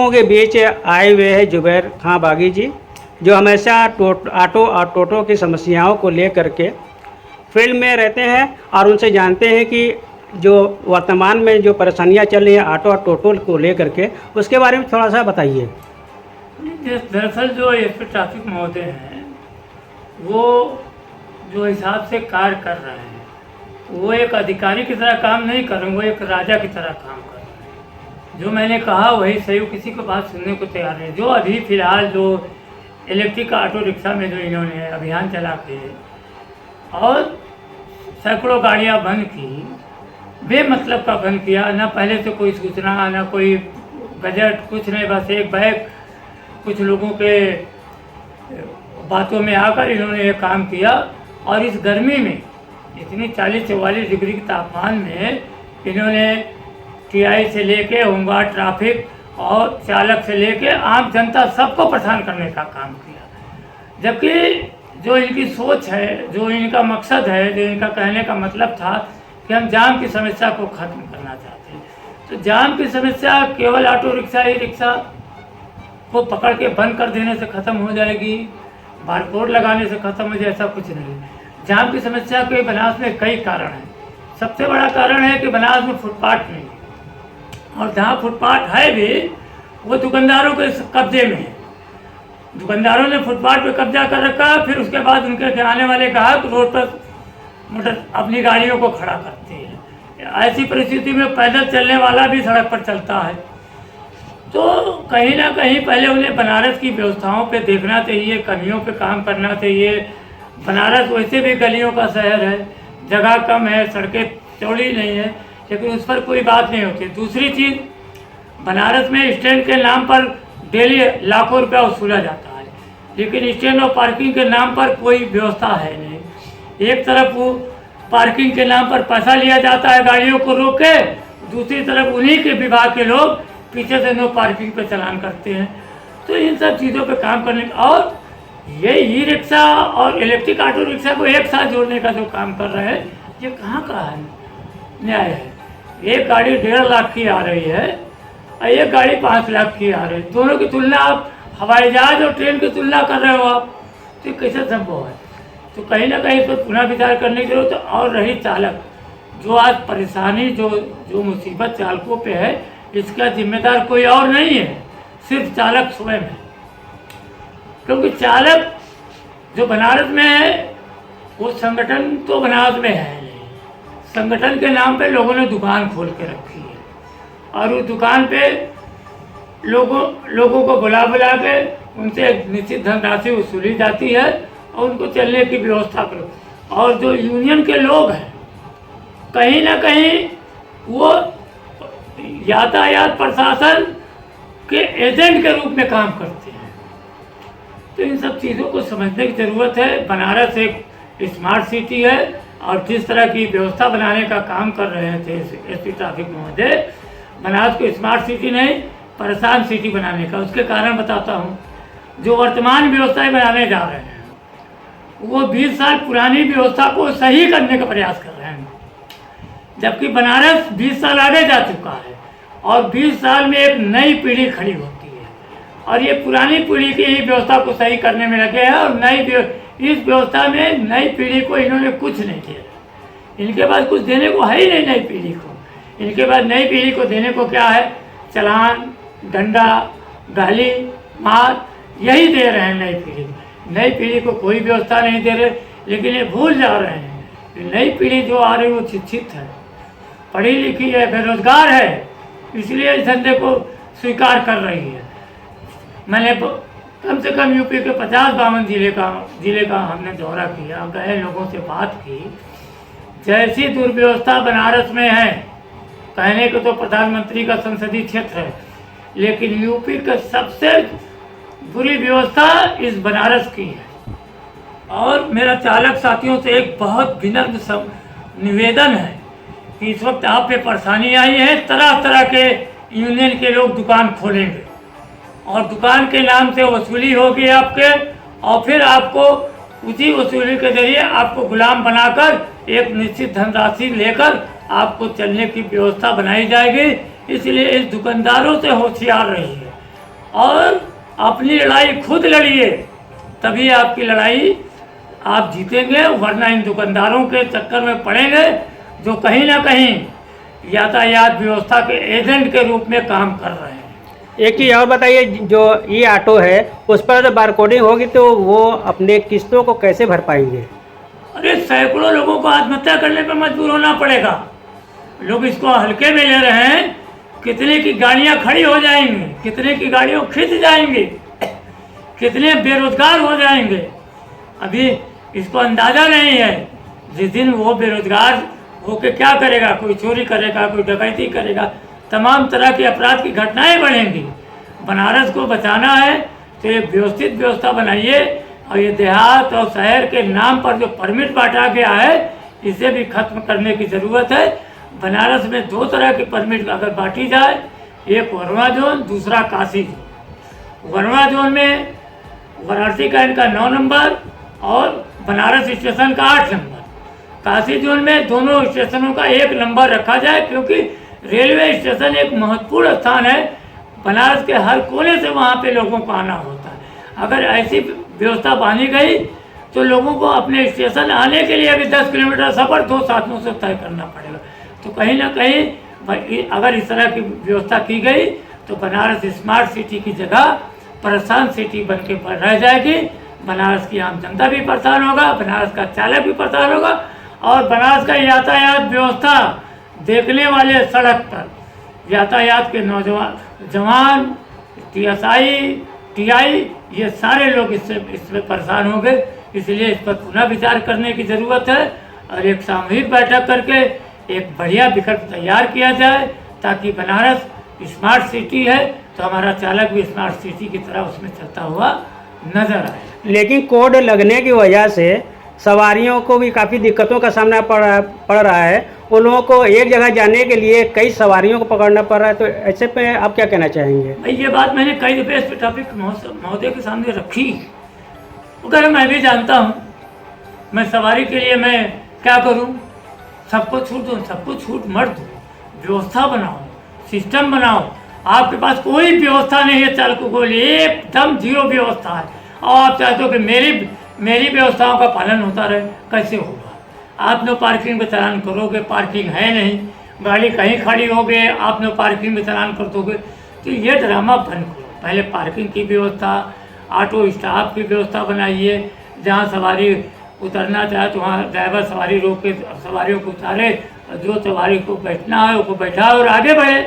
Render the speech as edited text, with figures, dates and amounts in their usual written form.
लोगों के बीच आए हुए हैं जुबैर खां बागी जी, जो हमेशा ऑटो और टोटो की समस्याओं को लेकर के फील्ड में रहते हैं और उनसे जानते हैं कि जो वर्तमान में जो परेशानियां चल रही हैं ऑटो और टोटो को लेकर के, उसके बारे में थोड़ा सा बताइए। दरअसल जो एसपी ट्रैफिक महोदय हैं, वो जो हिसाब से कार्य कर रहे हैं, वो एक अधिकारी की तरह काम नहीं कर रहे हैं, वो एक राजा की तरह काम कर रहे हैं। जो मैंने कहा वही सही, किसी को बात सुनने को तैयार नहीं। जो अभी फ़िलहाल जो इलेक्ट्रिक ऑटो रिक्शा में जो इन्होंने अभियान चला के और सैकड़ों गाड़ियाँ बंद की, बेमतलब का बंद किया, ना पहले से कोई सूचना, ना कोई बजट, कुछ नहीं, बस एक बैग कुछ लोगों के बातों में आकर इन्होंने ये काम किया। और इस गर्मी में, इतनी 40-44 डिग्री के तापमान में, इन्होंने टीआई से लेके होमगार्ड, ट्रैफिक और चालक से लेके आम जनता सबको परेशान करने का काम किया। जबकि जो इनकी सोच है, जो इनका मकसद है, जो इनका कहने का मतलब था कि हम जाम की समस्या को ख़त्म करना चाहते हैं, तो जाम की समस्या केवल ऑटो रिक्शा, ई रिक्शा को पकड़ के बंद कर देने से ख़त्म हो जाएगी, बारकोड लगाने से ख़त्म हो जाए, ऐसा कुछ नहीं। जाम की समस्या के बनारस में कई कारण हैं। सबसे बड़ा कारण है कि बनारस में फुटपाथ नहीं है, और जहाँ फुटपाथ है भी वो दुकानदारों के कब्जे में है। दुकानदारों ने फुटपाथ पे कब्जा कर रखा, फिर उसके बाद उनके आने वाले ग्राहक रोड पर मोटर अपनी गाड़ियों को खड़ा करते हैं। ऐसी परिस्थिति में पैदल चलने वाला भी सड़क पर चलता है। तो कहीं ना कहीं पहले उन्हें बनारस की व्यवस्थाओं पे देखना चाहिए, कमियों पे काम करना चाहिए। बनारस वैसे भी गलियों का शहर है, जगह कम है, सड़कें चौड़ी नहीं है, लेकिन उस पर कोई बात नहीं होती। दूसरी चीज़, बनारस में स्टैंड के नाम पर डेली लाखों रुपया वसूला जाता है, लेकिन स्टैंड और पार्किंग के नाम पर कोई व्यवस्था है नहीं। एक तरफ वो पार्किंग के नाम पर पैसा लिया जाता है गाड़ियों को रोक के, दूसरी तरफ उन्हीं के विभाग के लोग पीछे से नो पार्किंग पे चलान करते हैं। तो इन सब चीज़ों पे काम करने का, और ये ई रिक्शा और इलेक्ट्रिक ऑटो रिक्शा को एक साथ जोड़ने का जो काम कर रहे हैं, ये कहाँ का है न्याय है। एक गाड़ी 1.5 लाख की आ रही है और एक गाड़ी 5 लाख की आ रही है। दोनों की तुलना आप हवाई जहाज और ट्रेन की तुलना कर रहे हो आप, तो कैसे संभव है। तो कहीं ना कहीं इस पर पुनः विचार करने की जरूरत है। और रही चालक, जो आज परेशानी, जो मुसीबत चालकों पे है, इसका जिम्मेदार कोई और नहीं है, सिर्फ चालक स्वयं है। क्योंकि चालक जो बनारस में है, वो संगठन तो बनारस में है नहीं। संगठन के नाम पे लोगों ने दुकान खोल के रखी है, और उस दुकान पे लोगों को बुला के उनसे एक निश्चित धनराशि वसूली जाती है और उनको चलने की व्यवस्था करो। और जो यूनियन के लोग हैं, कहीं ना कहीं वो यातायात प्रशासन के एजेंट के रूप में काम करते हैं। तो इन सब चीज़ों को समझने की ज़रूरत है। बनारस एक स्मार्ट सिटी है, और जिस तरह की व्यवस्था बनाने का काम कर रहे थे एसपी ट्रैफिक महोदय, बनारस को स्मार्ट सिटी नहीं, परेशान सिटी बनाने का, उसके कारण बताता हूँ। जो वर्तमान व्यवस्थाएं बनाने जा रहे हैं, वो 20 साल पुरानी व्यवस्था को सही करने का प्रयास कर रहे हैं, जबकि बनारस 20 साल आगे जा चुका है, और 20 साल में एक नई पीढ़ी खड़ी होती है, और ये पुरानी पीढ़ी की ही व्यवस्था को सही करने में लगे हैं। और इस व्यवस्था में नई पीढ़ी को इन्होंने कुछ नहीं किया। इनके पास कुछ देने को है ही नहीं नई पीढ़ी को। इनके पास नई पीढ़ी को देने को क्या है? चालान, डंडा, गाली, मार, यही दे रहे हैं नई पीढ़ी को। नई पीढ़ी को कोई व्यवस्था नहीं दे रहे, लेकिन ये भूल जा रहे हैं कि नई पीढ़ी जो आ रही है वो शिक्षित है, पढ़ी लिखी है, बेरोजगार है, इसलिए इस धंधे को स्वीकार कर रही है। मैंने कम से कम यूपी के 50-52 जिले का हमने दौरा किया, गए लोगों से बात की। जैसी दुर्व्यवस्था बनारस में है, कहने को तो प्रधानमंत्री का संसदीय क्षेत्र है, लेकिन यूपी का सबसे बुरी व्यवस्था इस बनारस की है। और मेरा चालक साथियों से एक बहुत विनम्र निवेदन है कि इस वक्त आप पे परेशानी आई है, तरह तरह के यूनियन के लोग दुकान खोलेंगे और दुकान के नाम से वसूली होगी आपके, और फिर आपको उसी वसूली के जरिए आपको गुलाम बनाकर एक निश्चित धनराशि लेकर आपको चलने की व्यवस्था बनाई जाएगी। इसलिए इस दुकानदारों से होशियार रहिए। और अपनी लड़ाई खुद लड़िए, तभी आपकी लड़ाई आप जीतेंगे, वरना इन दुकानदारों के चक्कर में पड़ेंगे जो कहीं ना कहीं यातायात व्यवस्था के एजेंट के रूप में काम कर रहे हैं। एक चीज़ और बताइए, जो ई ऑटो है उस पर अगर बारकोडिंग होगी तो वो अपने किस्तों को कैसे भर पाएंगे? अरे सैकड़ों लोगों को आत्महत्या करने पर मजबूर होना पड़ेगा। लोग इसको हल्के में ले रहे हैं। कितने की गाड़ियां खड़ी हो जाएंगी, कितने की गाड़ियों खिंच जाएंगी, कितने बेरोजगार हो जाएंगे, अभी इसको अंदाज़ा नहीं है। जिस दिन वो बेरोजगार होके क्या करेगा, कोई चोरी करेगा, कोई डकैती करेगा, तमाम तरह की अपराध की घटनाएं बढ़ेंगी। बनारस को बचाना है तो एक व्यवस्थित व्यवस्था बनाइए, और ये देहात और शहर के नाम पर जो परमिट बांटा गया है इसे भी खत्म करने की ज़रूरत है। बनारस में 2 तरह की परमिट अगर बांटी जाए, एक वर्मा जोन, दूसरा काशी जोन। वर्मा जोन में वाराणसी का इनका 9 नंबर और बनारस स्टेशन का 8 नंबर। काशी जोन में दोनों स्टेशनों का 1 नंबर रखा जाए, क्योंकि रेलवे स्टेशन एक महत्वपूर्ण स्थान है। बनारस के हर कोने से वहाँ पे लोगों को आना होता है। अगर ऐसी व्यवस्था बांधी गई तो लोगों को अपने स्टेशन आने के लिए अभी 10 किलोमीटर सफ़र 2 साथियों से तय करना पड़ेगा। तो कहीं ना कहीं अगर इस तरह की व्यवस्था की गई तो बनारस स्मार्ट सिटी की जगह परेशान सिटी बन के रह जाएगी। बनारस की आम जनता भी परेशान होगा, बनारस का चालक भी परेशान होगा, और बनारस का यातायात व्यवस्था देखने वाले सड़क पर यातायात के नौजवान जवान, TSI, TI, ये सारे लोग इसमें परेशान होंगे। इसलिए इस पर पुनः विचार करने की ज़रूरत है और एक सामूहिक बैठक करके एक बढ़िया विकल्प तैयार किया जाए, ताकि बनारस स्मार्ट सिटी है तो हमारा चालक भी स्मार्ट सिटी की तरह उसमें चलता हुआ नजर आए। लेकिन कोड लगने की वजह से सवारियों को भी काफ़ी दिक्कतों का सामना पड़ रहा है। उन लोगों को एक जगह जाने के लिए कई सवारियों को पकड़ना पड़ रहा है, तो ऐसे पे आप क्या कहना चाहेंगे? भाई ये बात मैंने कई दफ़े इस टॉपिक महोदय के सामने रखी, अगर मैं भी जानता हूँ। मैं सवारी के लिए मैं क्या करूँ, सबको छूट दूँ, सबको छूट मत दो, व्यवस्था बनाओ, सिस्टम बनाओ। आपके पास कोई व्यवस्था नहीं है चालकों को लिए, एकदम जीरो व्यवस्था है, और आप चाहते हो कि मेरी व्यवस्थाओं का पालन होता रहे, कैसे होगा? आप नो पार्किंग में चालान करोगे, पार्किंग है नहीं, गाड़ी कहीं खड़ी हो गई, आप नो पार्किंग में चालान कर दोगे, तो ये ड्रामा बंद करो। पहले पार्किंग की व्यवस्था, ऑटो स्टाफ की व्यवस्था बनाइए, जहाँ सवारी उतरना चाहे तो वहाँ ड्राइवर सवारी रोक के सवारियों को उतारे, जो सवारी को बैठना है उसको बैठाए और आगे बढ़े।